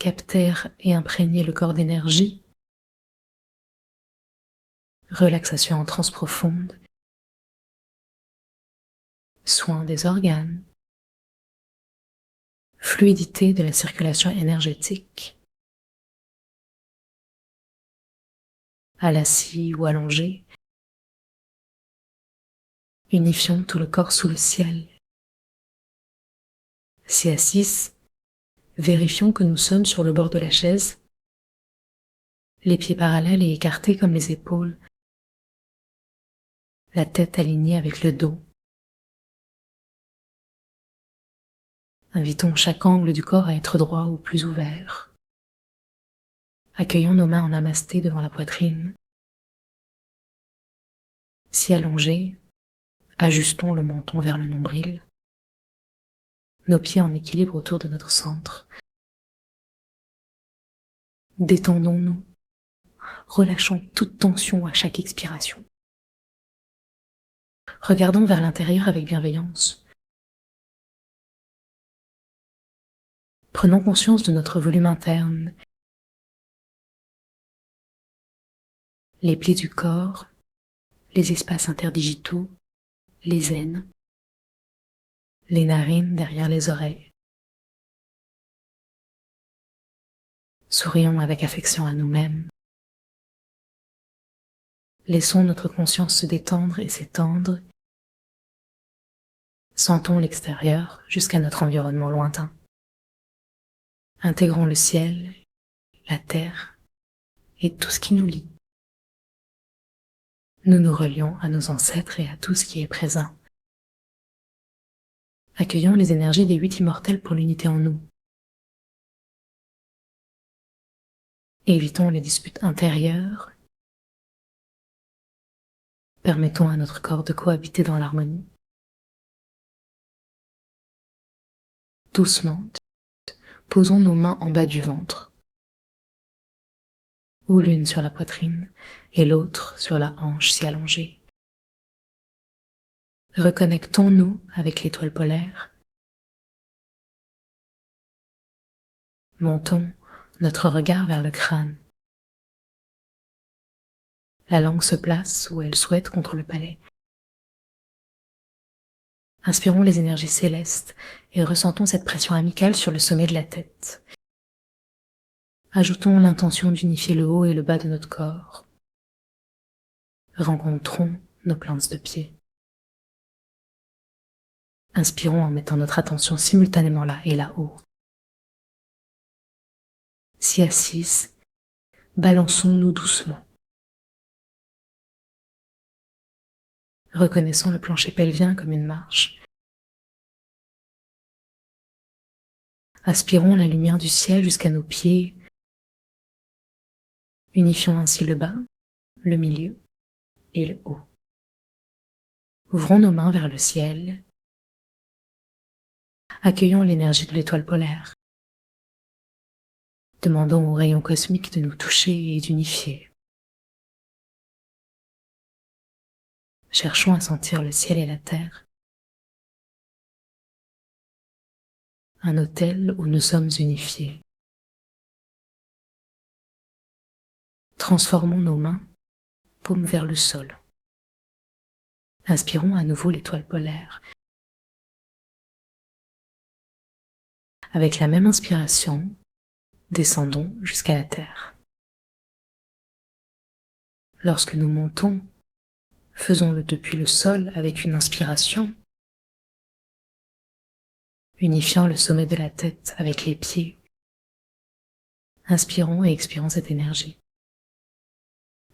capter et imprégner le corps d'énergie, relaxation en transe profonde, soin des organes, fluidité de la circulation énergétique, à l'assis ou allongé, unifions tout le corps sous le ciel. Si assis, vérifions que nous sommes sur le bord de la chaise, les pieds parallèles et écartés comme les épaules, la tête alignée avec le dos. Invitons chaque angle du corps à être droit ou plus ouvert. Accueillons nos mains en namasté devant la poitrine. Si allongés, ajustons le menton vers le nombril, nos pieds en équilibre autour de notre centre. Détendons-nous, relâchons toute tension à chaque expiration. Regardons vers l'intérieur avec bienveillance. Prenons conscience de notre volume interne, les plis du corps, les espaces interdigitaux, les aines, les narines derrière les oreilles. Sourions avec affection à nous-mêmes. Laissons notre conscience se détendre et s'étendre. Sentons l'extérieur jusqu'à notre environnement lointain. Intégrons le ciel, la terre et tout ce qui nous lie. Nous nous relions à nos ancêtres et à tout ce qui est présent. Accueillons les énergies des 8 immortels pour l'unité en nous. Évitons les disputes intérieures. Permettons à notre corps de cohabiter dans l'harmonie. Doucement, posons nos mains en bas du ventre, ou l'une sur la poitrine et l'autre sur la hanche si allongée. Reconnectons-nous avec l'étoile polaire. Montons notre regard vers le crâne. La langue se place où elle souhaite contre le palais. Inspirons les énergies célestes et ressentons cette pression amicale sur le sommet de la tête. Ajoutons l'intention d'unifier le haut et le bas de notre corps. Rencontrons nos plantes de pied. Inspirons en mettant notre attention simultanément là et là-haut. Si assis, balançons-nous doucement. Reconnaissons le plancher pelvien comme une marche. Aspirons la lumière du ciel jusqu'à nos pieds. Unifions ainsi le bas, le milieu et le haut. Ouvrons nos mains vers le ciel. Accueillons l'énergie de l'étoile polaire. Demandons aux rayons cosmiques de nous toucher et d'unifier. Cherchons à sentir le ciel et la terre. Un hôtel où nous sommes unifiés. Transformons nos mains, paumes vers le sol. Inspirons à nouveau l'étoile polaire. Avec la même inspiration, descendons jusqu'à la terre. Lorsque nous montons, faisons-le depuis le sol avec une inspiration, unifiant le sommet de la tête avec les pieds. Inspirons et expirons cette énergie.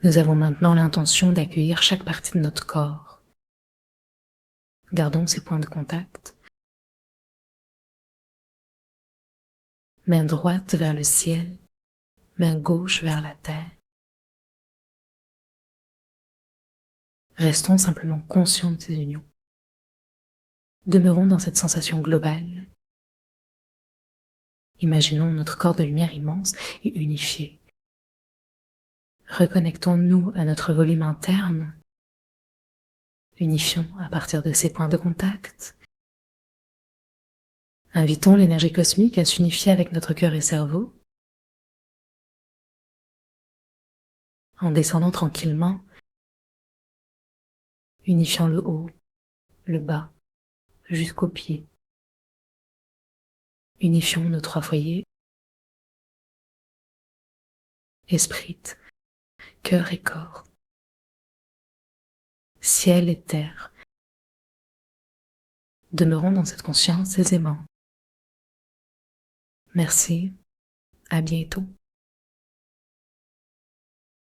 Nous avons maintenant l'intention d'accueillir chaque partie de notre corps. Gardons ces points de contact. Main droite vers le ciel, main gauche vers la terre. Restons simplement conscients de ces unions. Demeurons dans cette sensation globale. Imaginons notre corps de lumière immense et unifié. Reconnectons-nous à notre volume interne. Unifions à partir de ces points de contact. Invitons l'énergie cosmique à s'unifier avec notre cœur et cerveau. en descendant tranquillement, unifiant le haut, le bas, jusqu'aux pieds. Unifions nos 3 foyers, esprit, cœur et corps, ciel et terre. Demeurons dans cette conscience aisément. Merci, à bientôt.